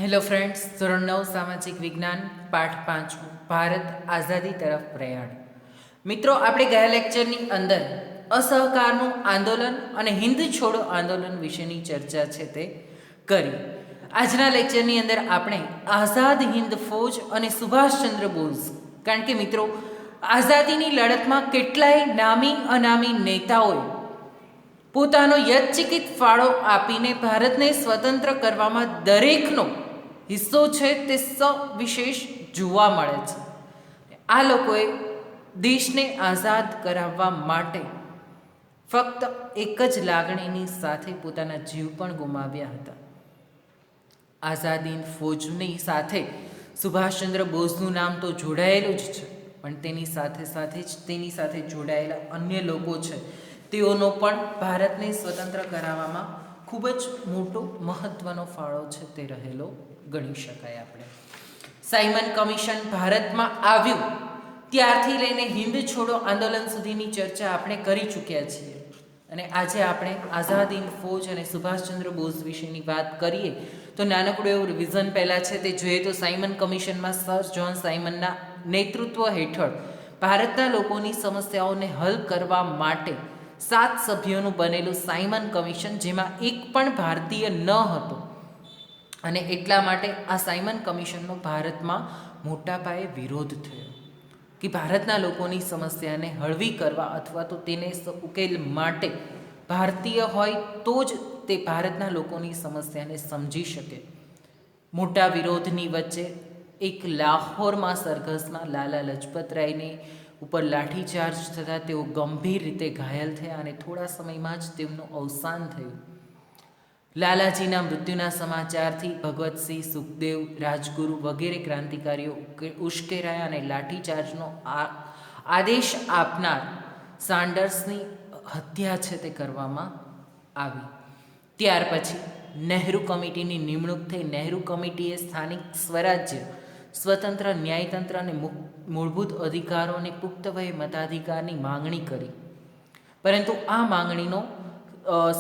Hello friends, ધોરણ 9 સામાજિક વિજ્ઞાન પાઠ 5 ભારત આઝાદી તરફ પ્રયાણ. મિત્રો, આપણે ગયા લેક્ચરની અંદર અસહકારનું આંદોલન અને હિન્દ છોડો આંદોલન વિશેની ચર્ચા છે તે કરી. આજના લેક્ચરની અંદર આપણે આઝાદ હિન્દ ફૌજ અને સુભાષચંદ્ર બોઝ, કારણ કે મિત્રો આઝાદીની લડતમાં કેટલાય નામી અનામી નેતાઓએ પોતાનો યથચિકિત ફાળો આપીને ભારતને સ્વતંત્ર કરવામાં દરેકનો હિસ્સો છે તે સવિશેષ જોવા મળે છે. આ લોકોએ દેશને આઝાદ કરાવવા માટે ફક્ત એક જ લાગણીની સાથે પોતાના જીવ પણ ગુમાવ્યા હતા. આઝાદી ફૌજની સાથે સુભાષચંદ્ર બોઝનું નામ તો જોડાયેલું જ છે, પણ તેની સાથે જોડાયેલા અન્ય લોકો છે તેઓનો પણ ભારતને સ્વતંત્ર કરાવવામાં ખૂબ જ મોટો મહત્ત્વનો ફાળો છે તે રહેલો ગણી શકાય. આપણે સાયમન કમિશન ભારતમાં આવ્યું ત્યારથી લઈને હિન્દ છોડો આંદોલન સુધીની ચર્ચા આપણે કરી ચૂક્યા છીએ, અને આજે આપણે આઝાદ હિન્દ ફૌજ અને સુભાષચંદ્ર બોઝ વિશેની વાત કરીએ તો નાનકડું એવું રિવિઝન પહેલાં છે તે જોઈએ તો સાયમન કમિશનમાં સર જ્હોન સાયમનના નેતૃત્વ હેઠળ ભારતના લોકોની સમસ્યાઓને હલ કરવા માટે 7 સભ્યોનું બનેલું સાયમન કમિશન, જેમાં એક પણ ભારતીય ન હતો, અને એટલા માટે આ સાયમન કમિશનનો ભારતમાં મોટા પાયે વિરોધ થયો કે ભારતના લોકોની સમસ્યાને હળવી કરવા અથવા તો તેને ઉકેલ માટે ભારતીય હોય તો જ તે ભારતના લોકોની સમસ્યાને સમજી શકે. મોટા વિરોધની વચ્ચે એક લાહોરમાં સરઘસમાં લાલા લજપત રાયને ઉપર લાઠીચાર્જ થતાં તેઓ ગંભીર રીતે ઘાયલ થયા અને થોડા સમયમાં જ તેમનું અવસાન થયું. લાલાજીના મૃત્યુના સમાચારથી ભગવતસિંહ, સુખદેવ, રાજગુરુ વગેરે ક્રાંતિકારીઓ ઉશ્કેરાયા અને લાઠીચાર્જનો આદેશ આપનાર સાન્ડર્સની હત્યા છે તે કરવામાં આવી. ત્યાર પછી નહેરુ કમિટીની નિમણૂક થઈ. નહેરુ કમિટીએ સ્થાનિક સ્વરાજ્ય, સ્વતંત્ર ન્યાયતંત્ર અને મૂળભૂત અધિકારો અને પુખ્ત વયે મતાધિકારની માંગણી કરી, પરંતુ આ માંગણીનો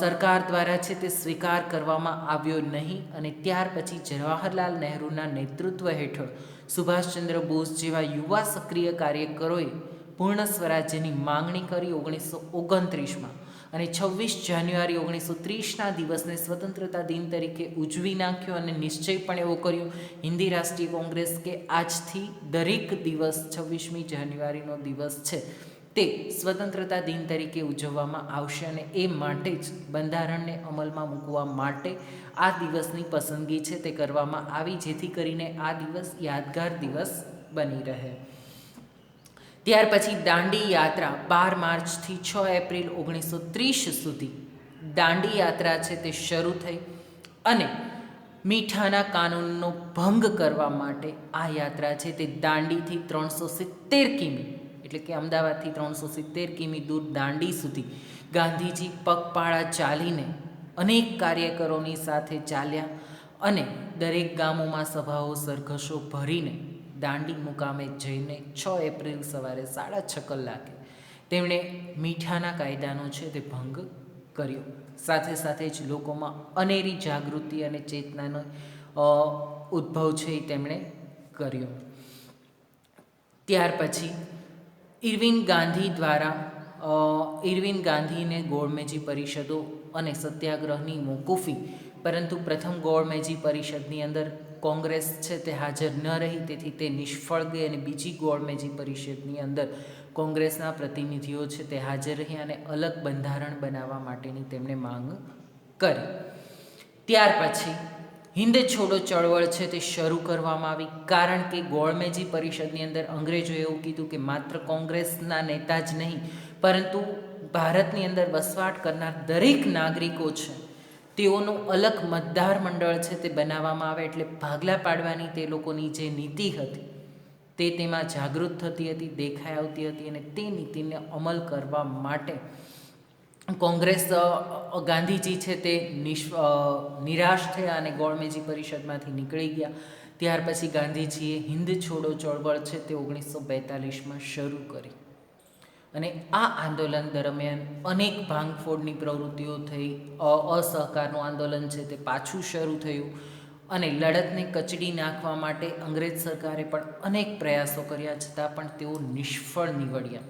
સરકાર દ્વારા છે તે સ્વીકાર કરવામાં આવ્યો નહીં, અને ત્યાર પછી જવાહરલાલ નહેરુના નેતૃત્વ હેઠળ સુભાષચંદ્ર બોઝ જેવા યુવા સક્રિય કાર્યકરોએ પૂર્ણ સ્વરાજ્યની માંગણી કરી 1929માં, અને 26 જાન્યુઆરી 1930ના દિવસને સ્વતંત્રતા દિન તરીકે ઉજવી નાખ્યો, અને નિશ્ચય પણ એવો કર્યો હિન્દી રાષ્ટ્રીય કોંગ્રેસ કે આજથી દરેક દિવસ 26મી જાન્યુઆરીનો દિવસ છે તે સ્વતંત્રતા દિન તરીકે ઉજવવામાં આવશે, અને એ માટે જ બંધારણને અમલમાં મૂકવા માટે આ દિવસની પસંદગી છે તે કરવામાં આવી, જેથી કરીને આ દિવસ યાદગાર દિવસ બની રહે. ત્યાર પછી દાંડી યાત્રા 12 માર્ચથી 6 એપ્રિલ 1930 સુધી દાંડી યાત્રા છે તે શરૂ થઈ, અને મીઠાના કાનૂનનો ભંગ કરવા માટે આ યાત્રા છે તે દાંડીથી 370 કિમી, એટલે કે અમદાવાદથી 370 કિમી દૂર દાંડી સુધી ગાંધીજી પગપાળા ચાલીને અનેક કાર્યકરોની સાથે ચાલ્યા, અને દરેક ગામોમાં સભાઓ સરઘસો ભરીને દાંડી મુકામે જઈને 6 એપ્રિલ સવારે 6:30 કલાકે તેમણે મીઠાના કાયદાનો છે તે ભંગ કર્યો. સાથે સાથે જ લોકોમાં અનેરી જાગૃતિ અને ચેતનાનો ઉદ્ભવ છે એ તેમણે કર્યો. ત્યાર પછી ઇરવિન ગાંધીને ગોળમેજી પરિષદો અને સત્યાગ્રહની મોકૂફી, પરંતુ પ્રથમ ગોળમેજી પરિષદની અંદર કોંગ્રેસ છે તે હાજર ન રહી, તેથી તે નિષ્ફળ ગઈ, અને બીજી ગોળમેજી પરિષદની અંદર કોંગ્રેસના પ્રતિનિધિઓ છે તે હાજર રહ્યા અને અલગ બંધારણ બનાવવા માટેની તેમણે માંગ કરી. ત્યાર પછી હિન્દ છોડો ચળવળ છે તે શરૂ કરવામાં આવી, કારણ કે ગોળમેજી પરિષદની અંદર અંગ્રેજોએ એવું કીધું કે માત્ર કોંગ્રેસના નેતા જ નહીં, પરંતુ ભારતની અંદર વસવાટ કરનાર દરેક નાગરિકો છે તેઓનું અલગ મતદાર મંડળ છે તે બનાવવામાં આવે, એટલે ભાગલા પાડવાની તે લોકોની જે નીતિ હતી તે તેમાં જાગૃત થતી હતી, દેખાઈ આવતી હતી, અને તે નીતિને અમલ કરવા માટે કોંગ્રેસ ગાંધીજી છે તે નિરાશ થયા અને ગોળમેજી પરિષદમાંથી નીકળી ગયા. ત્યાર પછી ગાંધીજીએ હિન્દ છોડો ચળવળ છે તે 1942માં શરૂ કરી, અને આ આંદોલન દરમિયાન અનેક ભાંગફોડની પ્રવૃત્તિઓ થઈ. અસહકારનું આંદોલન છે તે પાછું શરૂ થયું, અને લડતને કચડી નાખવા માટે અંગ્રેજ સરકારે પણ અનેક પ્રયાસો કર્યા, છતાં પણ તેઓ નિષ્ફળ નીવડ્યા.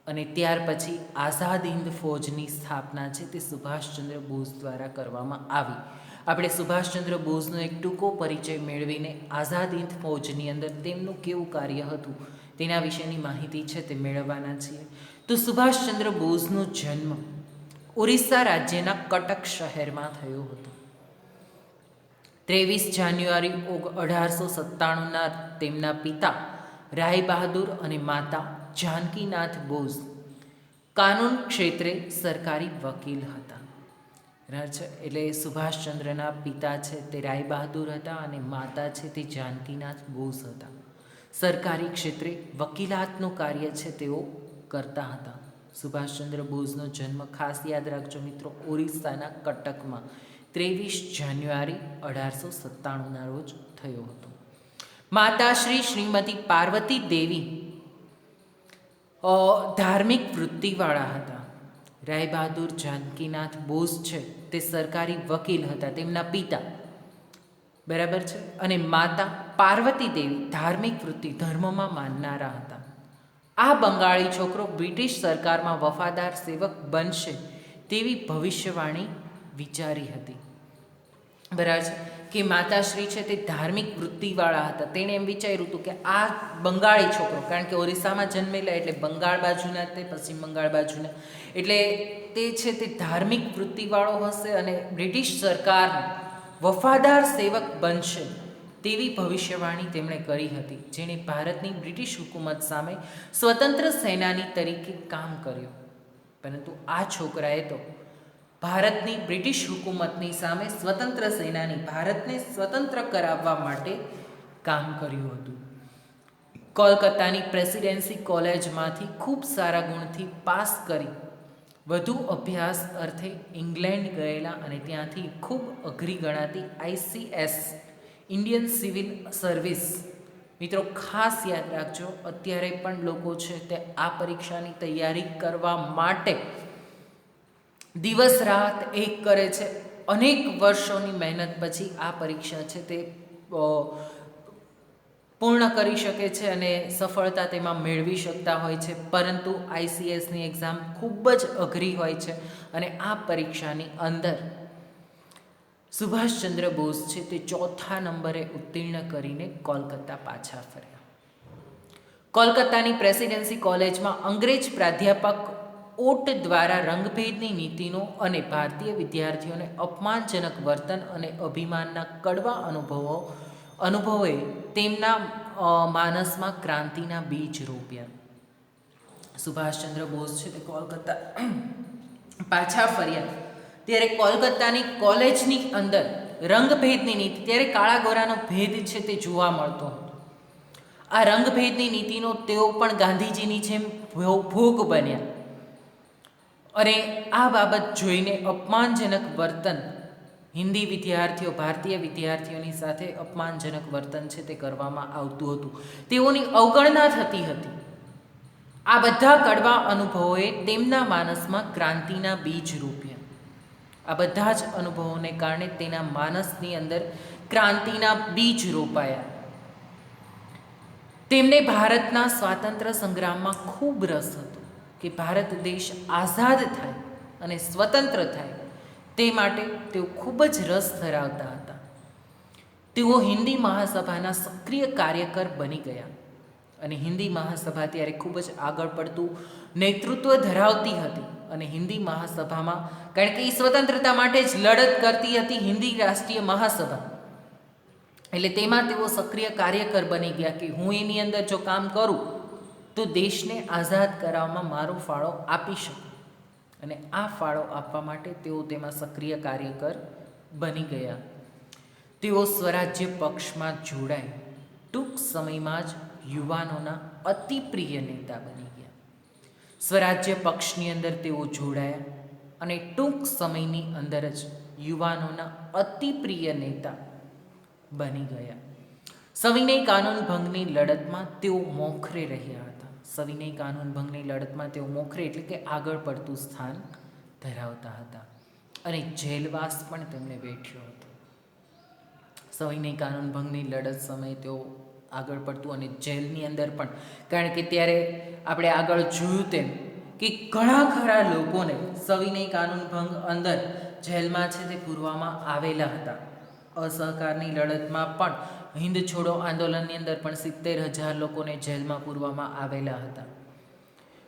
અને ત્યાર પછી આઝાદ હિન્દ ફૌજની સ્થાપના છે તે સુભાષચંદ્ર બોઝ દ્વારા કરવામાં આવી. આપણે સુભાષચંદ્ર બોઝનો એક ટૂંકો પરિચય મેળવીને આઝાદ હિન્દ ફૌજની અંદર તેમનું કેવું કાર્ય હતું તેના વિશેની માહિતી છે તે મેળવવાના છીએ. તો સુભાષચંદ્ર બોઝનો જન્મ ઓરિસ્સા રાજ્યના કટક શહેરમાં થયો હતો. 23 જાન્યુઆરી 1897ના તેમના પિતા રાય બહાદુર અને માતા જાનકીનાથ બોઝ કાનૂન ક્ષેત્રે સરકારી વકીલ હતા. એટલે સુભાષચંદ્રના પિતા છે તે રાય બહાદુર હતા અને માતા છે તે જાનકીનાથ બોઝ હતા. સરકારી ક્ષેત્રે વકીલાતનું કાર્ય છે તેઓ કરતા હતા. સુભાષચંદ્ર બોઝનો જન્મ ખાસ યાદ રાખજો મિત્રો, ઓરિસ્સાના કટકમાં 23 જાન્યુઆરી 1897ના રોજ થયો હતો. માતા શ્રીમતી પાર્વતી દેવી ધાર્મિક વૃત્તિવાળા હતા. રાય બહાદુર જાનકીનાથ બોઝ છે તે સરકારી વકીલ હતા, તેમના પિતા, બરાબર છે. અને માતા પાર્વતી દેવી ધાર્મિક વૃત્તિ, ધર્મમાં માનનારા હતા. આ બંગાળી છોકરો બ્રિટિશ સરકારમાં વફાદાર સેવક બનશે તેવી ભવિષ્યવાણી વિચારી હતી, બરાબર છે. કે માતાશ્રી છે તે ધાર્મિક વૃત્તિવાળા હતા. તેણે એમ વિચાર્યું હતું કે આ બંગાળી છોકરો, કારણ કે ઓરિસ્સામાં જન્મેલા એટલે બંગાળ બાજુના, તે પશ્ચિમ બંગાળ બાજુના, એટલે તે છે તે ધાર્મિક વૃત્તિવાળો હશે અને બ્રિટિશ સરકારનો વફાદાર સેવક બનશે તેવી ભવિષ્યવાણી તેમણે કરી હતી, જેણે ભારતની બ્રિટિશ હુકુમત સામે સ્વતંત્ર સેનાની તરીકે કામ કર્યું. પરંતુ આ છોકરાએ તો ભારતની બ્રિટિશ હુકુમતની સામે સ્વતંત્ર સેનાની, ભારતને સ્વતંત્ર કરાવવા માટે કામ કર્યું હતું. કોલકાતાની પ્રેસિડેન્સી કોલેજમાંથી ખૂબ સારા ગુણથી પાસ કરી વધુ અભ્યાસ અર્થે ઇંગ્લેન્ડ ગયેલા અને ત્યાંથી ખૂબ અઘરી ગણાતી ICS ઇન્ડિયન સિવિલ સર્વિસ, મિત્રો ખાસ યાદ રાખજો, અત્યારે પણ લોકો છે તે આ પરીક્ષાની તૈયારી કરવા માટે દિવસ રાત એક કરે છે. અનેક વર્ષોની મહેનત પછી આ પરીક્ષા છે તે પૂર્ણ કરી શકે છે અને સફળતા તેમાં મેળવી શકતા હોય છે. પરંતુ ICSની એક્ઝામ ખૂબ જ અઘરી હોય છે અને આ પરીક્ષાની અંદર સુભાષચંદ્ર બોઝ છે તે 4થા નંબરે ઉત્તીર્ણ કરીને કોલકાતા પાછા ફર્યા. કોલકાતાની પ્રેસિડેન્સી કોલેજમાં અંગ્રેજ પ્રાધ્યાપક ઓટ દ્વારા રંગભેદની નીતિનો અને ભારતીય વિદ્યાર્થીઓને અપમાનજનક વર્તન અને અભિમાનના કડવા અનુભવોએ તેમના માનસમાં ક્રાંતિના બીજ રોપ્યા. સુભાષચંદ્ર બોઝ છે તે કોલકાતા પાછા ફર્યા ત્યારે કોલકાતાની કોલેજની અંદર રંગભેદની નીતિ, ત્યારે કાળા ગોરાનો ભેદ છે તે જોવા મળતો હતો. આ રંગભેદની નીતિનો તેઓ પણ ગાંધીજીની જેમ ભોગ બન્યા અને આ બાબત જોઈને અપમાનજનક વર્તન, હિન્દી વિદ્યાર્થીઓ, ભારતીય વિદ્યાર્થીઓની સાથે અપમાનજનક વર્તન છે તે કરવામાં આવતું હતું, તેઓની અવગણના થતી હતી. આ બધા કડવા અનુભવોએ તેમના માનસમાં ક્રાંતિના બીજ રોપ્યા. આ બધા જ અનુભવોને કારણે તેના માનસની અંદર ક્રાંતિના બીજ રોપાયા. તેમને ભારતના સ્વાતંત્ર્ય સંગ્રામમાં ખૂબ રસ હતો કે ભારત દેશ આઝાદ થાય અને સ્વતંત્ર થાય, તે માટે તેઓ ખૂબ જ રસ ધરાવતા હતા. તેઓ હિન્દી મહાસભાના સક્રિય કાર્યકર બની ગયા અને હિન્દી મહાસભા ત્યારે ખૂબ જ આગળ પડતું નેતૃત્વ ધરાવતી હતી અને હિન્દી મહાસભામાં, કારણ કે એ સ્વતંત્રતા માટે જ લડત કરતી હતી હિન્દી રાષ્ટ્રીય મહાસભા, એટલે તેમાં તેઓ સક્રિય કાર્યકર બની ગયા કે હું એની અંદર જો કામ કરું તો દેશને આઝાદ કરાવવામાં મારો ફાળો આપી શકું. અને આ ફાળો આપવા માટે તેઓ તેમાં સક્રિય કાર્યકર બની ગયા. તેઓ સ્વરાજ્ય પક્ષમાં જોડાઈ ટૂંક સમયમાં જ યુવાનોના અતિ પ્રિય નેતા બની ગયા. સ્વરાજ્ય પક્ષની અંદર તેઓ જોડાયા અને ટૂંક સમયની અંદર જ યુવાનોના અતિ પ્રિય નેતા બની ગયા. સવિનય કાનૂન ભંગની લડતમાં તેઓ મોખરે રહ્યા હતા. સવિનય કાનૂન ભંગની લડતમાં તેઓ મોખરે એટલે કે આગળ પડતું સ્થાન ધરાવતા હતા અને જેલવાસ પણ તેમણે વેઠ્યો હતો. સવિનય કાનૂન ભંગની લડત સમયે તેઓ આગળ પડતું અને જેલની અંદર પણ, કારણ કે ત્યારે આપણે આગળ જોયું તેમ કે ઘણા ખરા લોકોને સવિનય કાનૂન ભંગ અંદર જેલમાં છે તે પૂરવામાં આવેલા હતા. અસહકારની લડતમાં પણ હિન્દ છોડો આંદોલનની અંદર પણ 70,000 લોકોને જેલમાં પૂરવામાં આવેલા હતા.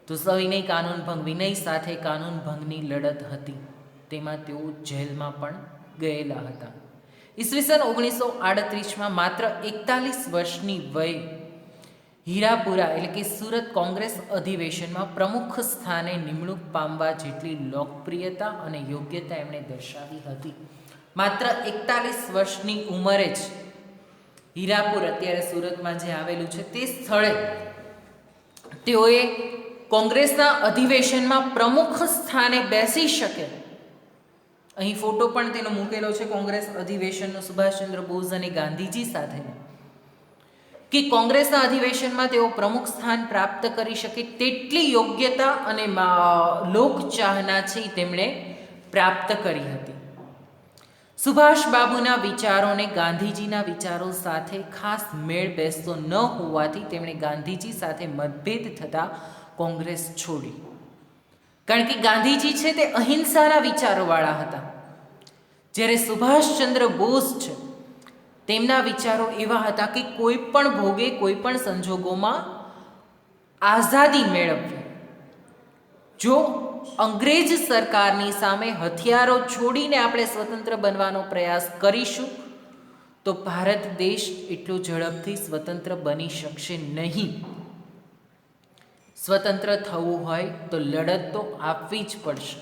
તો સવિનય કાનૂન ભંગ, વિનય સાથે કાનૂન ભંગની લડત હતી, તેમાં તેઓ જેલમાં પણ ગયેલા હતા. ઈસવીસન 1938માં માત્ર 41 વર્ષની વયે હીરાપુરા એટલે કે સુરત કોંગ્રેસ અધિવેશનમાં પ્રમુખ સ્થાને નિમણૂક પામવા જેટલી લોકપ્રિયતા અને યોગ્યતા એમણે દર્શાવી હતી. માત્ર 41 વર્ષની ઉંમરે જ હીરાપુર, અત્યારે સુરતમાં જે આવેલું છે તે સ્થળે તેઓએ કોંગ્રેસના અધિવેશનમાં પ્રમુખ સ્થાને બેસી શકે. અહીં ફોટો પણ તેનો મૂકેલો છે કોંગ્રેસ અધિવેશનનો, સુભાષચંદ્ર બોઝ અને ગાંધીજી સાથે, કે કોંગ્રેસના અધિવેશનમાં તેઓ પ્રમુખ સ્થાન પ્રાપ્ત કરી શકે તેટલી યોગ્યતા અને લોકચાહના છે તેમણે પ્રાપ્ત કરી હતી. સુભાષ બાબુના વિચારોને ગાંધીજીના વિચારો સાથે ખાસ મેળ બેસતો ન હોવાથી તેમણે ગાંધીજી સાથે મતભેદ થતાં કોંગ્રેસ છોડી. કારણ કે ગાંધીજી છે તે અહિંસાના વિચારોવાળા હતા, જ્યારે સુભાષચંદ્ર બોઝ છે તેમના વિચારો એવા હતા કે કોઈ પણ ભોગે, કોઈ પણ સંજોગોમાં આઝાદી મેળવવી. જો અંગ્રેજ સરકારની સામે હથિયારો છોડીને આપણે સ્વતંત્ર બનવાનો પ્રયાસ કરીશું તો ભારત દેશ એટલો ઝડપથી સ્વતંત્ર બની શકશે નહીં. સ્વતંત્ર થવું હોય તો લડત તો આપવી જ પડશે.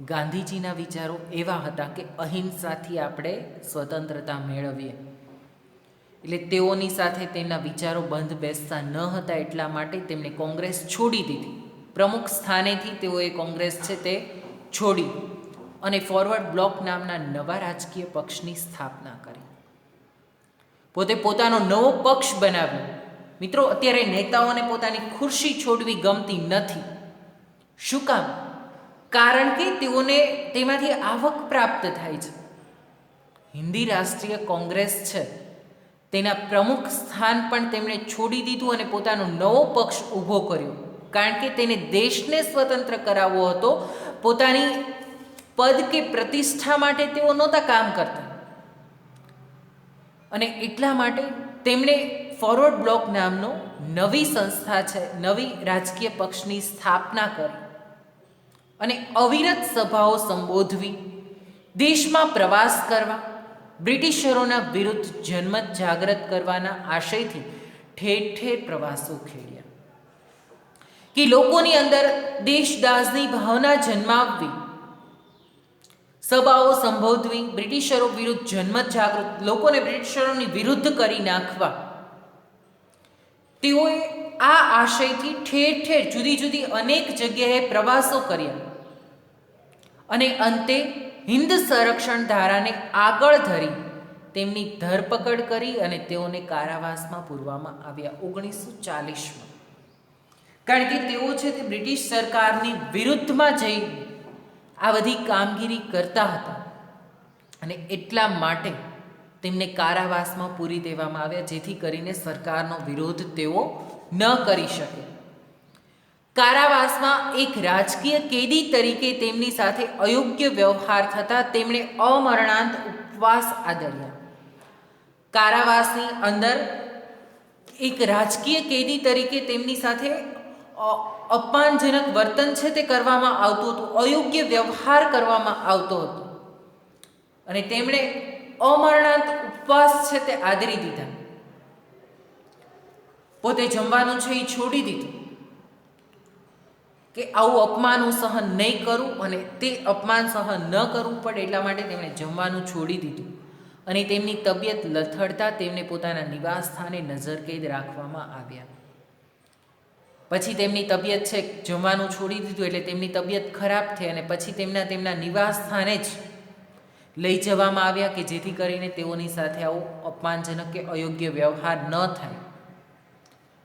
ગાંધીજીના વિચારો એવા હતા કે અહિંસાથી આપણે સ્વતંત્રતા મેળવીએ. એટલે તેઓની સાથે તેમના વિચારો બંધ બેસતા ન હતા, એટલા માટે તેમણે કોંગ્રેસ છોડી દીધી. પ્રમુખ સ્થાનેથી તેઓએ કોંગ્રેસ છે તે છોડી અને ફોરવર્ડ બ્લોક નામના નવા રાજકીય પક્ષની સ્થાપના કરી. પોતે પોતાનો નવો પક્ષ બનાવ્યો. મિત્રો, અત્યારે નેતાઓને પોતાની ખુરશી છોડવી ગમતી નથી. શું કામ? કારણ કે તેઓને તેમાંથી આવક પ્રાપ્ત થાય છે. હિન્દી રાષ્ટ્રીય કોંગ્રેસ છે તેના પ્રમુખ સ્થાન પણ તેમણે છોડી દીધું અને પોતાનો નવો પક્ષ ઊભો કર્યો, કારણ કે તેને દેશને સ્વતંત્ર કરાવવો હતો. પોતાની પદ કે પ્રતિષ્ઠા માટે તેઓ નહોતા કામ કરતા અને એટલા માટે તેમણે ફોરવર્ડ બ્લોક નામનો નવી સંસ્થા છે, નવી રાજકીય પક્ષની સ્થાપના કરી અને અવિરત સભાઓ સંબોધવી, દેશમાં પ્રવાસ કરવા, બ્રિટિશરોના વિરુદ્ધ જનમત જાગૃત કરવાના આશયથી ઠેર ઠેર પ્રવાસો ખેડ્યા કે લોકોની અંદર દેશદાસની ભાવના જન્માવવી, સભાઓ સંબોધવી, બ્રિટિશરો વિરુદ્ધ જનમત જાગૃત, લોકોને બ્રિટિશરોની વિરુદ્ધ કરી નાખવા. તેઓએ આ આશયથી ઠેર ઠેર જુદી જુદી અનેક જગ્યાએ પ્રવાસો કર્યા અને અંતે હિન્દ સંરક્ષણ ધારાને આગળ ધરી તેમની ધરપકડ કરી અને તેઓને કારાવાસમાં પૂરવામાં આવ્યા 1940માં. કારણ કે તેઓ છે તે બ્રિટિશ સરકારની વિરુદ્ધમાં જઈ આ બધી કામગીરી કરતા હતા અને એટલા માટે તેમને કારાવાસમાં પૂરી દેવામાં આવ્યા, જેથી કરીને સરકારનો વિરોધ તેઓ ન કરી શકે. કારાવાસમાં એક રાજકીય કેદી તરીકે તેમની સાથે અયોગ્ય વ્યવહાર થતાં તેમણે અમરણાંત ઉપવાસ આદર્યા. કારાવાસની અંદર એક રાજકીય કેદી તરીકે તેમની સાથે અપમાનજનક વર્તન છે તે કરવામાં આવતું હતું, અયોગ્ય વ્યવહાર કરવામાં આવતો હતો અને તેમણે અમરણાંત ઉપવાસ છે તે આદરી દીધા. પોતે જમવાનું છે એ છોડી દીધું કે આવું અપમાન હું સહન નહીં કરું અને તે અપમાન સહન ન કરવું પડે એટલા માટે તેમણે જમવાનું છોડી દીધું અને તેમની તબિયત લથડતા તેમને પોતાના નિવાસ સ્થાને નજરકેદ રાખવામાં આવ્યા. પછી તેમની તબિયત છે, જમવાનું છોડી દીધું એટલે તેમની તબિયત ખરાબ થઈ અને પછી તેમના નિવાસ સ્થાને જ લઈ જવામાં આવ્યા કે જેથી કરીને તેઓની સાથે આવો અપમાનજનક કે અયોગ્ય વ્યવહાર ન થાય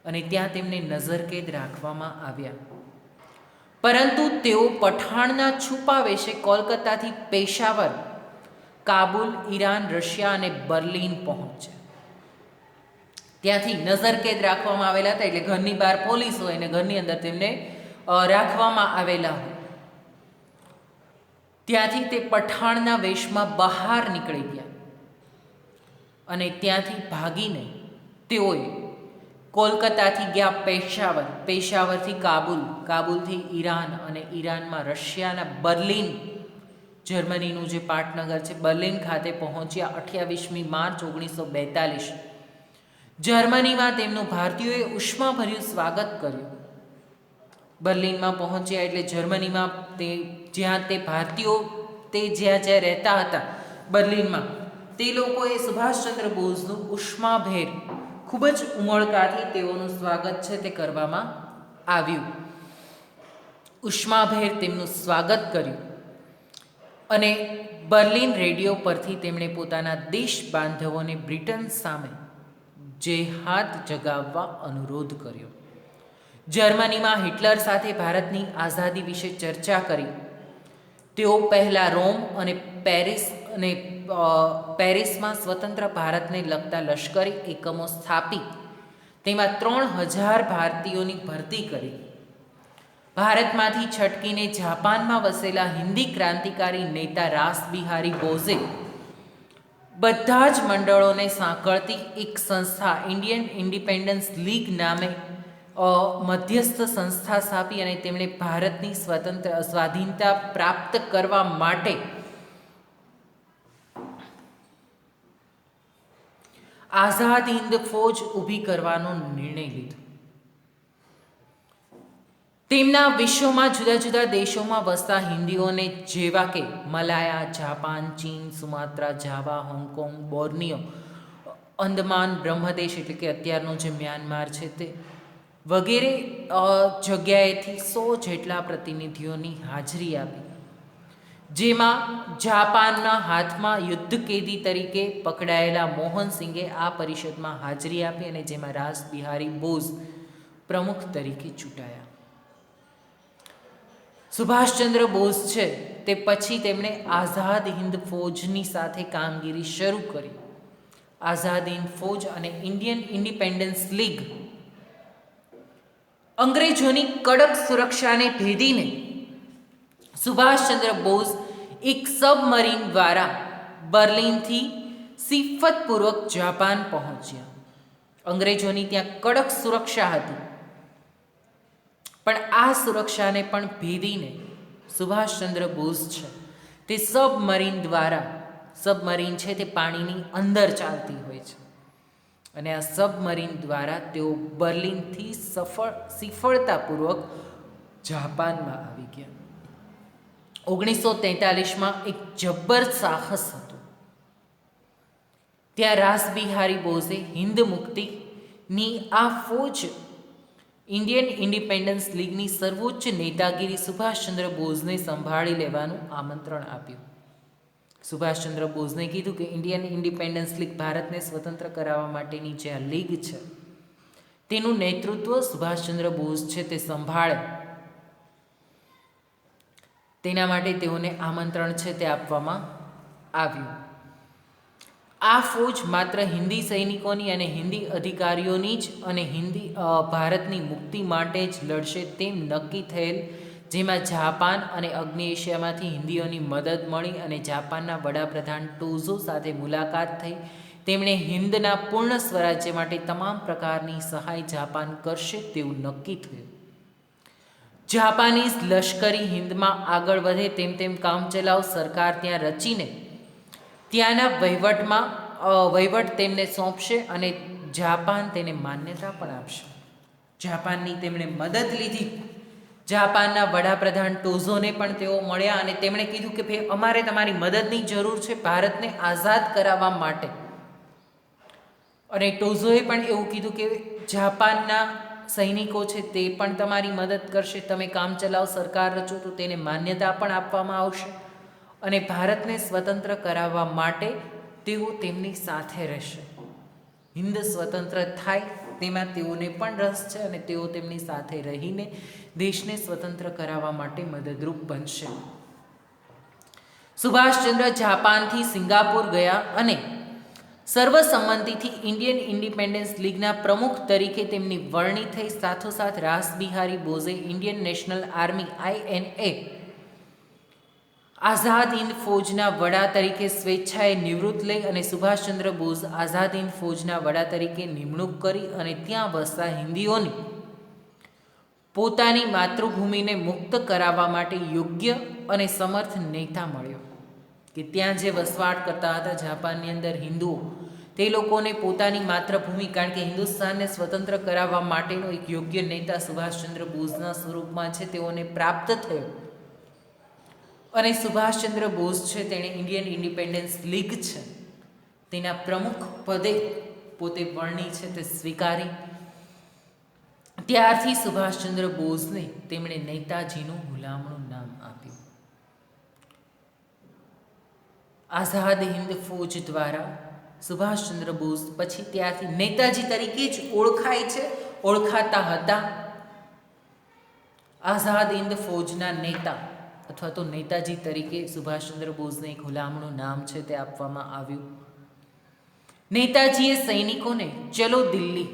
અને ત્યાં તેમને નજરકેદ રાખવામાં આવ્યા. પરંતુ તેઓ પઠાણના છુપા વેશે કોલકાતાથી પેશાવર કાબુલ, ઈરાન, રશિયા અને બર્લિન પહોંચ્યા. ત્યાંથી નજરકેદ રાખવામાં આવેલા હતા, એટલે ઘરની બહાર પોલીસ હોય અને ઘરની અંદર તેમને રાખવામાં આવેલા હોય. ત્યાંથી તે પઠાણના વેશમાં બહાર નીકળી ગયા અને ત્યાંથી ભાગીને તેઓએ કોલકાતાથી ગયા પેશાવર, પેશાવરથી કાબુલ, કાબુલથી ઈરાન અને ઈરાનમાં રશિયાના બર્લિન, જર્મનીનું જે પાટનગર છે બર્લિન ખાતે પહોંચ્યા 28મી માર્ચ 1942. જર્મનીમાં તેમનું ભારતીયોએ ઉષ્માભર્યું સ્વાગત કર્યું. બર્લિનમાં પહોંચ્યા એટલે જર્મનીમાં જ્યાં રહેતા હતા બર્લિનમાં, તે લોકોએ સુભાષચંદ્ર બોઝનું ઉષ્માભેર ખૂબ જ ઉમળકાથી તેઓનું સ્વાગત છે તે કરવામાં આવ્યું. ઉષ્માભેર તેમનું સ્વાગત કર્યું અને બર્લિન રેડિયો પરથી તેમણે પોતાના દેશ બાંધવોને બ્રિટન સામે જેહાદ જગાવવા અનુરોધ કર્યો. જર્મનીમાં હિટલર સાથે ભારતની આઝાદી વિશે ચર્ચા કરી. તેઓ પહેલાં રોમ અને પેરિસમાં સ્વતંત્ર ભારતને લગતા લશ્કરી એકમો સ્થાપી તેમાં 3000 ભારતીયોની ભરતી કરી. ભારતમાંથી છટકીને જાપાનમાં વસેલા હિન્દી ક્રાંતિકારી નેતા રાસબિહારી બોઝે બધા જ મંડળોને સાંકળતી એક સંસ્થા ઇન્ડિયન ઇન્ડિપેન્ડન્સ લીગ નામે મધ્યસ્થ સંસ્થા સ્થાપી અને તેમણે ભારતની સ્વાધીનતા પ્રાપ્ત કરવા માટે આઝાદ હિન્દ ફૌજ ઊભી કરવાનો નિર્ણય લીધો. તેમના વિશ્વમાં જુદા જુદા દેશોમાં વસતા હિન્દીઓને જેવા કે મલાયા, જાપાન, ચીન, સુમાત્રા, જાવા, હોંગકોંગ, બોર્નિયો, અંદમાન, બ્રહ્મદેશ એટલે કે અત્યારનો જે મ્યાનમાર છે તે વગેરે જગ્યાએથી 100 જેટલા પ્રતિનિધિઓની હાજરી આપી, જેમાં જાપાનના હાથમાં યુદ્ધ કેદી તરીકે પકડાયેલા મોહનસિંગે આ પરિષદમાં હાજરી આપી અને જેમાં રાસબિહારી બોઝ પ્રમુખ તરીકે ચૂંટાયા. સુભાષચંદ્ર બોઝ છે તે પછી તેમણે આઝાદ હિન્દ ફૌજની સાથે કામગીરી શરૂ કરી. આઝાદ હિન્દ ફૌજ અને ઇન્ડિયન ઇન્ડિપેન્ડન્સ લીગ અંગ્રેજોની કડક સુરક્ષાને ભેદીને સુભાષચંદ્ર બોઝ એક સબમરીન દ્વારા બર્લિનથી સિફતપૂર્વક જાપાન પહોંચ્યા. અંગ્રેજોની ત્યાં કડક સુરક્ષા હતી, પણ આ સુરક્ષાને પણ ભેદીને સુભાષચંદ્ર બોઝ છે તે સબમરીન દ્વારા, સબમરીન છે તે પાણીની અંદર ચાલતી હોય છે, અને આ સબમરીન દ્વારા તેઓ બર્લિનથી સફળતાપૂર્વક જાપાનમાં આવી ગયા. 1943માં એક જબ્બર સાહસ હતું. ત્યાં રાસબિહારી બોઝે હિન્દ મુક્તિની આ ફૌજ ઇન્ડિયન ઇન્ડિપેન્ડન્સ લીગની સર્વોચ્ચ નેતાગીરી સુભાષચંદ્ર બોઝને સંભાળી લેવાનું આમંત્રણ આપ્યું. સુભાષચંદ્ર બોઝને કીધું કે ઇન્ડિયન ઇન્ડિપેન્ડન્સ લીગ, ભારતને સ્વતંત્ર કરાવવા માટેની જે આ લીગ છે તેનું નેતૃત્વ સુભાષચંદ્ર બોઝ છે તે સંભાળે. તેના માટે તેઓને આમંત્રણ છે તે આપવામાં આવ્યું. આ ફૌજ માત્ર હિન્દી સૈનિકોની અને હિન્દી અધિકારીઓની જ અને ભારતની મુક્તિ માટે જ લડશે તેમ નક્કી થયેલ, જેમાં જાપાન અને અગ્નિ એશિયામાંથી હિન્દીઓની મદદ મળી અને જાપાનના વડાપ્રધાન ટોઝો સાથે મુલાકાત થઈ. તેમણે હિન્દના પૂર્ણ સ્વરાજ્ય માટે તમામ પ્રકારની સહાય જાપાન કરશે તેવું નક્કી થયું. જાપાનીઝ લશ્કરી હિન્દમાં આગળ વધે તેમ તેમ કામચલાઉ સરકાર ત્યાં રચીને ત્યાંના વહીવટ તેમને સોંપશે અને જાપાન તેને માન્યતા પણ આપશે. જાપાનની તેમણે મદદ લીધી. જાપાનના વડાપ્રધાન ટોઝોને પણ તેઓ મળ્યા અને તેમણે કીધું કે ભાઈ અમારે તમારી મદદની જરૂર છે ભારતને આઝાદ કરાવવા માટે. અને ટોઝોએ પણ એવું કીધું કે જાપાનના સૈનિકો છે તે પણ તમારી મદદ કરશે, તમે કામચલાઉ સરકાર રચો તો તેને માન્યતા પણ આપવામાં આવશે અને ભારતને સ્વતંત્ર કરાવવા માટે તેઓ તેમની સાથે રહેશે. હિન્દ સ્વતંત્ર થાય તેમાં તેઓને પણ રસ છે અને તેઓ તેમની સાથે રહીને દેશને સ્વતંત્ર કરાવવા માટે મદદરૂપ બનશે. સુભાષચંદ્ર જાપાનથી સિંગાપુર ગયા અને સર્વસંમતિથી ઇન્ડિયન ઇન્ડિપેન્ડન્સ લીગના પ્રમુખ તરીકે તેમની વરણી થઈ. સાથોસાથ Rashbehari બોઝે Indian national army INA Azad Hind ફૌજના વડા તરીકે સ્વેચ્છાએ નિવૃત્ત લઈ અને સુભાષચંદ્ર બોઝ આઝાદ હિન્દ ફૌજના વડા તરીકે નિમણૂક કરી અને ત્યાં વસતા હિન્દીઓની પોતાની માતૃભૂમિને મુક્ત કરાવવા માટે યોગ્ય અને સમર્થ નેતા મળ્યો. કે ત્યાં જે વસવાટ કરતા હતા જાપાનની અંદર હિન્દુઓ, તે લોકોને પોતાની માતૃભૂમિ, કારણ કે હિન્દુસ્તાનને સ્વતંત્ર કરાવવા માટેનો એક યોગ્ય નેતા સુભાષચંદ્ર બોઝના સ્વરૂપમાં છે, તેઓને પ્રાપ્ત થયો. અને સુભાષચંદ્ર બોઝ છે તેણે ઇન્ડિયન ઇન્ડિપેન્ડન્સ લીગ છે તેના પ્રમુખ પદે પોતે વરણી છે તે સ્વીકારી. ત્યારથી સુભાષચંદ્ર બોઝને તેમણે નેતાજીનું ગુલામનું નામ આપ્યું. આઝાદ હિન્દ ફૌજ દ્વારા સુભાષચંદ્ર બોઝ પછી ત્યારથી નેતાજી તરીકે જ ઓળખાતા હતા. આઝાદ હિન્દ ફૌજના નેતા અથવા તો નેતાજી તરીકે સુભાષચંદ્ર બોઝને એક ગુલામનું નામ છે તે આપવામાં આવ્યું. નેતાજીએ સૈનિકોને ચલો દિલ્હી,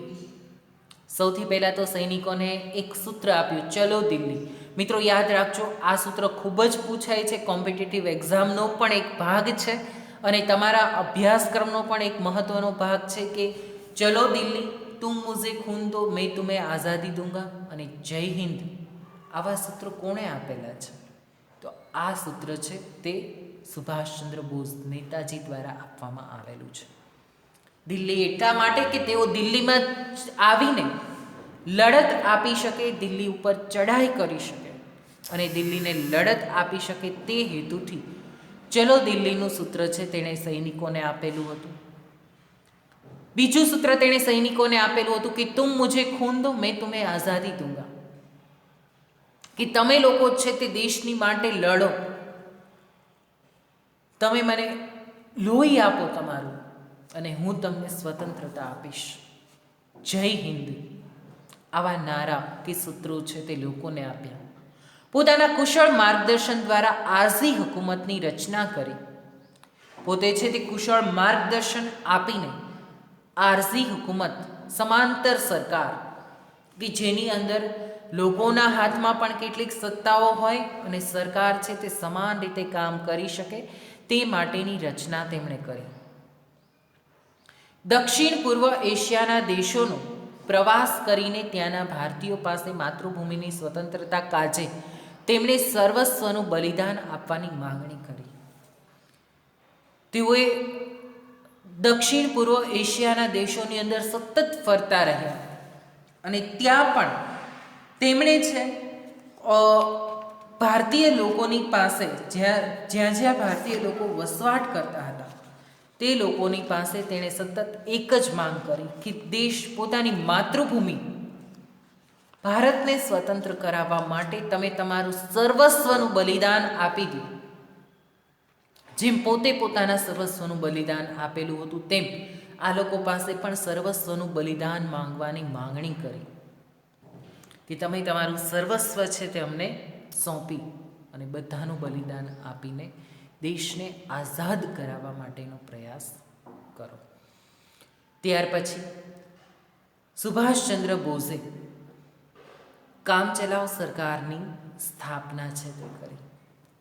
સૌથી પહેલાં તો સૈનિકોને એક સૂત્ર આપ્યું, ચલો દિલ્હી. મિત્રો યાદ રાખજો, આ સૂત્ર ખૂબ જ પૂછાય છે, કોમ્પિટિટિવ એક્ઝામનો પણ એક ભાગ છે અને તમારા અભ્યાસક્રમનો પણ એક મહત્વનો ભાગ છે કે ચલો દિલ્હી, તુમ મુઝે ખૂન દો મેં તુમ્हें આઝાદી દૂંગા અને જય હિન્દ. આવા સૂત્રો કોણે આપેલા છે? તો આ સૂત્ર છે તે સુભાષચંદ્ર બોઝ નેતાજી દ્વારા આપવામાં આવેલું છે. દિલ્હી એટલા માટે કે તેઓ દિલ્હીમાં આવીને લડત આપી શકે, દિલ્હી ઉપર ચઢાઈ કરી શકે અને દિલ્હીને લડત આપી શકે, તે હેતુથી ચલો દિલ્હીનું સૂત્ર છે તેણે સૈનિકોને આપેલું હતું. બીજું સૂત્ર તેણે સૈનિકોને આપેલું હતું કે તુમ મુझे खून दो मैं तुम्हें आज़ादी दूंगा, કે તમે લોકો છે તે દેશની માટે લડો, તમે મને લોહી આપો તમારું અને હું તમને સ્વતંત્રતા આપીશ, જય હિન્દ. આવા નારા કે સૂત્રો છે તે લોકોને આપ્યા. પોતાના કુશળ માર્ગદર્શન દ્વારા આરઝી હુકુમતની રચના કરી. પોતે છે તે કુશળ માર્ગદર્શન આપીને આરઝી હુકુમત, સમાંતર સરકાર, કે જેની અંદર લોકોના હાથમાં પણ કેટલીક સત્તાઓ હોય અને સરકાર છે તે સમાન રીતે કામ કરી શકે, તે માટેની રચના તેમણે કરી. દક્ષિણ પૂર્વ એશિયાના દેશોનો પ્રવાસ કરીને ત્યાંના ભારતીયો પાસે માતૃભૂમિની સ્વતંત્રતા કાજે તેમણે સર્વસ્વનું બલિદાન આપવાની માંગણી કરી. તેઓએ દક્ષિણ પૂર્વ એશિયાના દેશોની અંદર સતત ફરતા રહ્યા અને ત્યાં પણ તેમણે છે ભારતીય લોકોની પાસે, જ્યાં ભારતીય લોકો વસવાટ કરતા હતા તે લોકોની પાસે તેણે સતત એક જ માંગ કરી કે દેશ, પોતાની માતૃભૂમિ ભારતને સ્વતંત્ર કરાવવા માટે તમે તમારું સર્વસ્વનું બલિદાન આપી દો. જેમ પોતે પોતાના સર્વસ્વનું બલિદાન આપેલું હતું તેમ આ લોકો પાસે પણ સર્વસ્વનું બલિદાન માંગવાની માંગણી કરી કે તમે તમારું સર્વસ્વ છે તે અમને સોંપી અને બધાનું બલિદાન આપીને દેશને આઝાદ કરાવવા માટેનો પ્રયાસ કરો. ત્યાર પછી સુભાષચંદ્ર બોઝે કામચલાઉ સરકારની સ્થાપના છે તે કરી.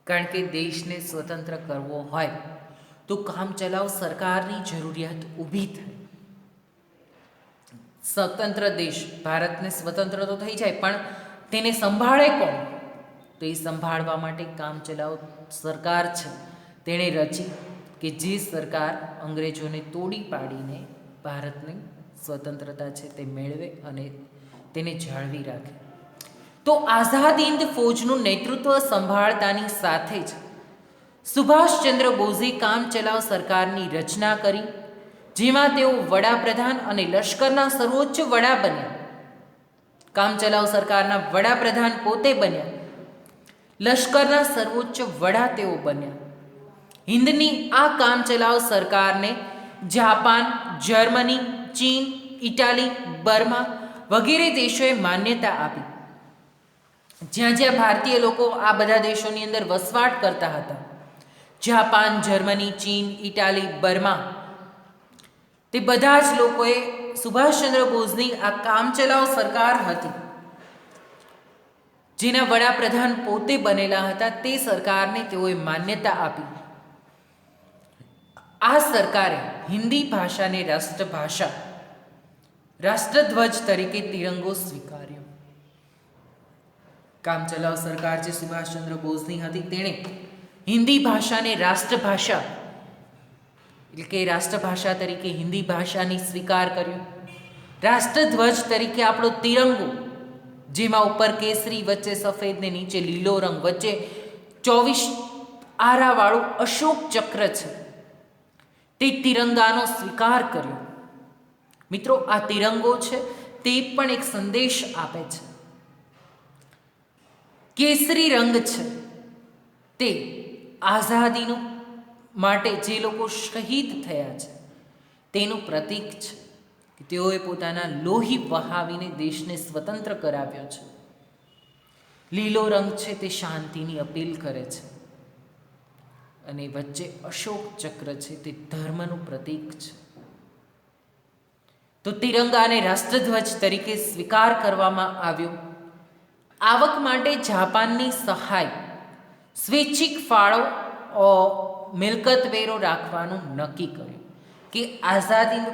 કારણ કે દેશને સ્વતંત્ર કરવો હોય તો કામચલાઉ સરકારની જરૂરિયાત ઊભી થાય. સ્વતંત્ર દેશ, ભારતને સ્વતંત્ર તો થઈ જાય પણ તેને સંભાળે કોણ? તો એ સંભાળવા માટે કામચલાઉ સરકાર છે તેણે રચી, કે જે સરકાર અંગ્રેજોને તોડી પાડીને ભારતની સ્વતંત્રતા છે તે મેળવે અને તેને જાળવી રાખે. તો આઝાદ હિન્દ ફૌજનું નેતૃત્વ સંભાળતાની સાથે જ સુભાષચંદ્ર બોઝે કામચલાઉ સરકારની રચના કરી, જેમાં તેઓ વડાપ્રધાન અને લશ્કરના સર્વોચ્ચ વડા બન્યા. કામચલાઉ સરકારના વડાપ્રધાન પોતે બન્યા, લશ્કરના સર્વોચ્ચ વડા તેઓ બન્યા. હિન્દની આ કામચલાઉ સરકારને જાપાન, જર્મની, ચીન, ઇટાલી, બર્મા વગેરે દેશોએ માન્યતા આપી. જ્યાં જ્યાં ભારતીય લોકો આ બધા દેશોની અંદર વસવાટ કરતા હતા, જાપાન, જર્મની, ચીન, ઇટાલી, બર્મા, તે બધા જ લોકોએ સુભાષચંદ્ર બોઝની આ કામચલાઉ સરકાર હતી, જેના વડાપ્રધાન પોતે બનેલા હતા, તે સરકારને તેઓએ માન્યતા આપી. આ સરકારે હિન્દી ભાષાને રાષ્ટ્રભાષા, રાષ્ટ્રધ્વજ તરીકે તિરંગો સ્વીકાર્યો. કામચલાઉ સરકાર જે સુભાષચંદ્ર બોઝની હતી, તેણે હિન્દી ભાષાને રાષ્ટ્રભાષા એટલે કે રાષ્ટ્રભાષા તરીકે હિન્દી ભાષાની સ્વીકાર કર્યો. રાષ્ટ્રધ્વજ તરીકે આપણો તિરંગો, જેમાં ઉપર કેસરી, વચ્ચે સફેદ ને નીચે લીલો રંગ, વચ્ચે 24 આરાવાળું અશોક ચક્ર છે, તે તિરંગાનો સ્વીકાર કર્યો. મિત્રો, આ તિરંગો છે તે પણ એક સંદેશ આપે છે. કેસરી રંગ છે તે આઝાદીનું માટે જે લોકો શહીદ થયા છે તેનું પ્રતીક છે, કે તેઓએ પોતાના લોહી વહાવીને દેશને સ્વતંત્ર કરાવ્યો છે. લીલો રંગ છે તે શાંતિની અપીલ કરે છે, અને વચ્ચે અશોક ચક્ર છે તે ધર્મનું પ્રતીક છે. તો તિરંગાને રાષ્ટ્રધ્વજ તરીકે સ્વીકાર કરવામાં આવ્યો. આવક માટે જાપાનની સહાય, સ્વૈચ્છિક ફાળો, મિલકત વેરો રાખવાનું નક્કી કર્યું. કે આઝાદી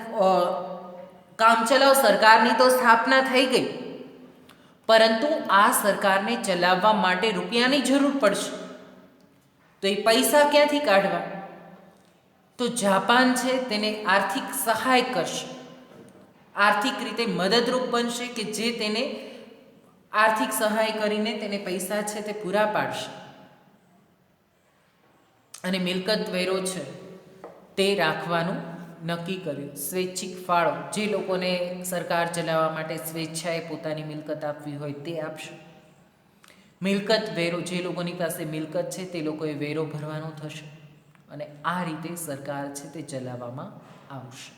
કામચલાઉ સરકારની તો સ્થાપના થઈ ગઈ, પરંતુ આ સરકારને ચલાવવા માટે રૂપિયાની જરૂર પડશે. તો એ પૈસા ક્યાંથી કાઢવા? તો જાપાન છે તેને આર્થિક સહાય કરશે, આર્થિક રીતે મદદરૂપ બનશે, કે જે તેને આર્થિક સહાય કરીને તેને પૈસા છે તે પૂરા પાડશે. અને મિલકત વેરો છે તે રાખવાનું નક્કી કર્યું. સ્વૈચ્છિક ફાળો, જે લોકોને સરકાર ચલાવવા માટે સ્વેચ્છાએ પોતાની મિલકત આપવી હોય તે આપશે. મિલકત વેરો, જે લોકોની પાસે મિલકત છે તે લોકોએ વેરો ભરવાનો થશે, અને આ રીતે સરકાર છે તે ચલાવવામાં આવશે.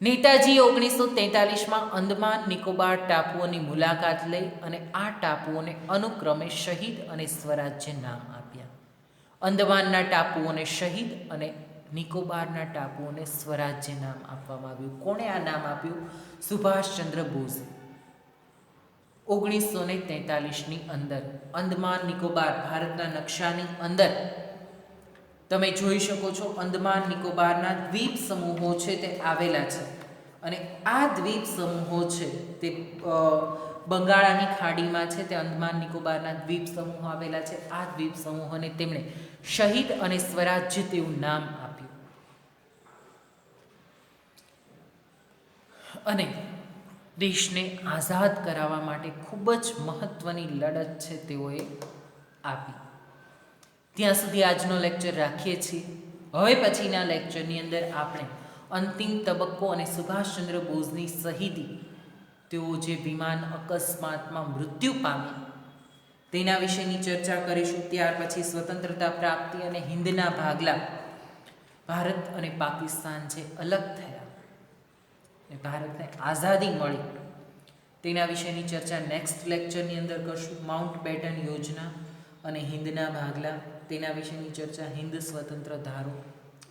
નેતાજીએ 1943માં અંદમાન નિકોબાર ટાપુઓની મુલાકાત લઈ અને આ ટાપુઓને અનુક્રમે શહીદ અને સ્વરાજ્ય નામ આપ્યા. અંદમાનના ટાપુઓને શહીદ અને નિકોબારના ટાપુઓને સ્વરાજ્ય નામ આપવામાં આવ્યું. કોણે આ નામ આપ્યું? સુભાષચંદ્ર બોઝે. 1943ની અંદર અંદમાન નિકોબાર ભારતના નકશાની અંદર તમે જોઈ શકો છો, અંદમાન નિકોબારના દ્વીપ સમૂહો છે તે આવેલા છે, અને આ દ્વીપ સમૂહો છે તે બંગાળાની ખાડીમાં છે. તે અંદમાન નિકોબારના દ્વીપ સમૂહો આવેલા છે. આ દ્વીપ સમૂહોને તેમણે શહીદ અને સ્વરાજ્ય તેવું નામ આપ્યું. અને દેશને આઝાદ કરાવવા માટે ખૂબ જ મહત્ત્વની લડત છે તેઓએ આપી. ત્યાં સુધી આજનો લેક્ચર રાખીએ છીએ. હવે પછીના લેક્ચરની અંદર આપણે અંતિમ તબક્કો અને સુભાષચંદ્ર બોઝની શહીદી, તેઓ જે વિમાન અકસ્માતમાં મૃત્યુ પામી તેના વિશેની ચર્ચા કરીશું. ત્યાર પછી સ્વતંત્રતા પ્રાપ્તિ અને હિંદના ભાગલા, ભારત અને પાકિસ્તાન જે અલગ થયા, ભારતને આઝાદી મળી, તેના વિશેની ચર્ચા નેક્સ્ટ લેક્ચરની અંદર કરશું. માઉન્ટ બેટન યોજના અને હિંદના ભાગલા, તેના વિશેની ચર્ચા, હિન્દ સ્વતંત્ર ધારો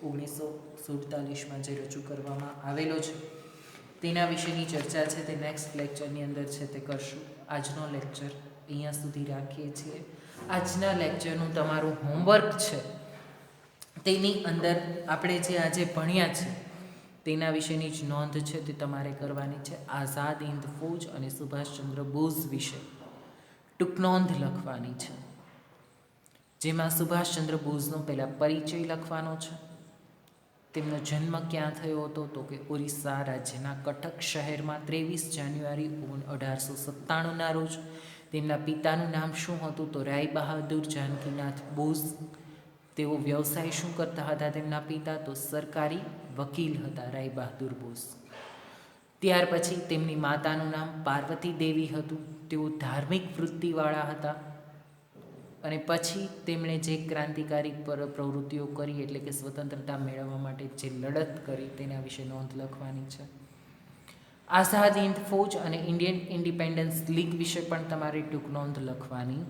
1947માં જે રજૂ કરવામાં આવેલો છે તેના વિશેની ચર્ચા છે તે નેક્સ્ટ લેક્ચરની અંદર છે તે કરશું. આજનો લેક્ચર અહીંયા સુધી રાખીએ છીએ. આજના લેક્ચરનું તમારું હોમવર્ક છે તેની અંદર આપણે જે આજે ભણ્યા છે તેના વિશેની જ નોંધ છે તે તમારે કરવાની છે. આઝાદ હિન્દ ફૌજ અને સુભાષચંદ્ર બોઝ વિશે ટૂંક નોંધ લખવાની છે, જેમાં સુભાષચંદ્ર બોઝનો પહેલાં પરિચય લખવાનો છે. તેમનો જન્મ ક્યાં થયો હતો? તો કે ઓરિસ્સા રાજ્યના કટક શહેરમાં 23 જાન્યુઆરી 1897ના રોજ. તેમના પિતાનું નામ શું હતું? તો રાય બહાદુર જાનકીનાથ બોઝ. તેઓ વ્યવસાય શું કરતા હતા તેમના પિતા? તો સરકારી વકીલ હતા રાય બહાદુર બોઝ. ત્યાર પછી તેમની માતાનું નામ પાર્વતી દેવી હતું. તેઓ ધાર્મિક વૃત્તિવાળા હતા, અને પછી તેમણે જે ક્રાંતિકારી પ્રવૃત્તિઓ કરી, એટલે કે સ્વતંત્રતા મેળવવા માટે જે લડત કરી તેના વિશે નોંધ લખવાની છે. આઝાદ હિન્દ ફૌજ અને ઇન્ડિયન ઇન્ડિપેન્ડન્સ લીગ વિશે પણ તમારે ટૂંક નોંધ લખવાની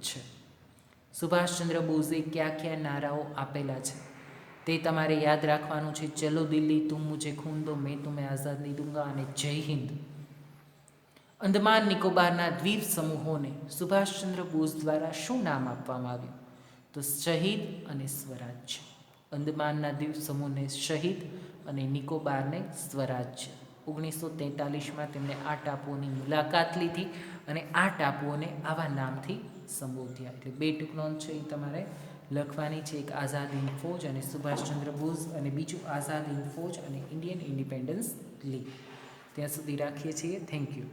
છે. સુભાષચંદ્ર બોઝે કયા કયા નારાઓ આપેલા છે તે તમારે યાદ રાખવાનું છે. ચલો દિલ્હી તુમ મુझे ખૂન દો મેં તુમ્हें આઝાદી દૂંગા અને જય હિન્દ. અંદમાન નિકોબારના દ્વીપ સમૂહોને સુભાષચંદ્ર બોઝ દ્વારા શું નામ આપવામાં આવ્યું? તો શહીદ અને સ્વરાજ્ય. અંદમાનના દ્વીપ સમૂહને શહીદ અને નિકોબારને સ્વરાજ્ય. 1943માં તેમણે આ ટાપુઓની મુલાકાત લીધી અને આ ટાપુઓને આવા નામથી સંબોધ્યા. એટલે બે ટૂંક નોંધ છે એ તમારે લખવાની છે. એક આઝાદ હિન્દ ફૌજ અને સુભાષચંદ્ર બોઝ, અને બીજું આઝાદ હિન્દ ફૌજ અને ઇન્ડિયન ઇન્ડિપેન્ડન્સ લીગ. ત્યાં સુધી રાખીએ છીએ. Thank you.